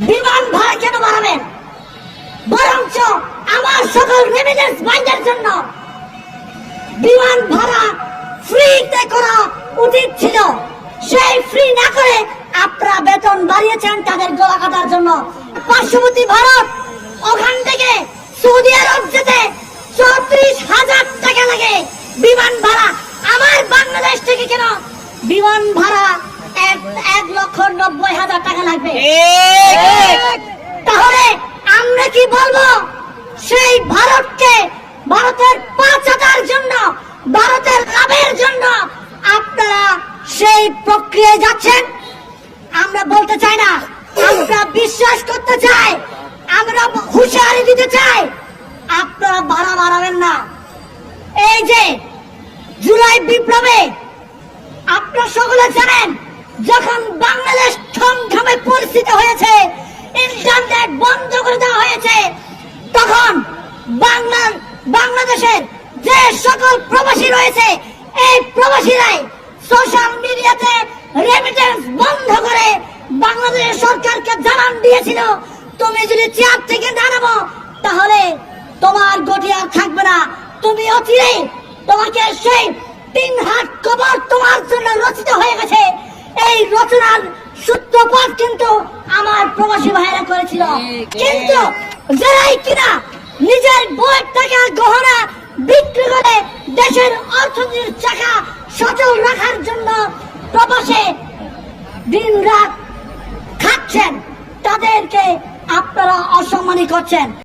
বিমান ভাড়া কেন বাড়াবেন? বরঞ্চ আমার সকল রেমিটেন্স ভাইদের জন্য বিমান ভাড়া ফ্রিতে করা উচিত ছিল। সেই ফ্রি না করে আপনারা বেতন বাড়িয়েছেন তাদের গলা কাটার জন্য। পার্শ্ববর্তী ভারত, ওখান থেকে সৌদি আরব যেতে 34,000 টাকা লাগে বিমান ভাড়া। আমার বাংলাদেশ থেকে কেন বিমান ভাড়া 1,90,000 টাকা লাগবে? তাহলে আমরা কি বলবো সেই ভারতকে, ভারতের 5,000 জন্য, ভারতের লাভের জন্য আপনারা সেই প্রক্রিয়ায় যাচ্ছেন? আমরা বলতে চাই না, আমরা বিশ্বাস করতে চাই, আমরা হুঁশিয়ারি দিতে চাই, আপনারা ভাড়া বাড়াবেন না। এই যে জুলাই বিপ্লবে আপনারা সকলে জানেন, যখন বাংলাদেশ থমথমে পরিস্থিতি হয়েছে, ইন্টারনেট বন্ধ করে দেওয়া হয়েছে, তখন বাংলাদেশের যে সকল প্রবাসী রয়েছে, এই প্রবাসীরাই সোশ্যাল মিডিয়াতে রেমিটেন্স বন্ধ করে বাংলাদেশ সরকারকে জানান দিয়েছিল, তুমি যদি চেয়ার থেকে দাঁড়াবো তাহলে তোমার গতি আর থাকবে না, তুমি অচিরেই তোমাকে সেই 3 হাত কবর তোমার জন্য রচিত হয়ে গেছে। এই রচনার সূত্রপাত কিন্তু আমার প্রবাসী ভাইয়েরা করেছিল। কিন্তু যারাই কিনা নিজের বইয়ের টাকা গহনা বিক্রি করে দেশের অর্থনীতির চাকা সচল রাখার জন্য প্রবাসে দিন রাত খাচ্ছেন, তাদেরকে আপনারা অসম্মানী করছেন।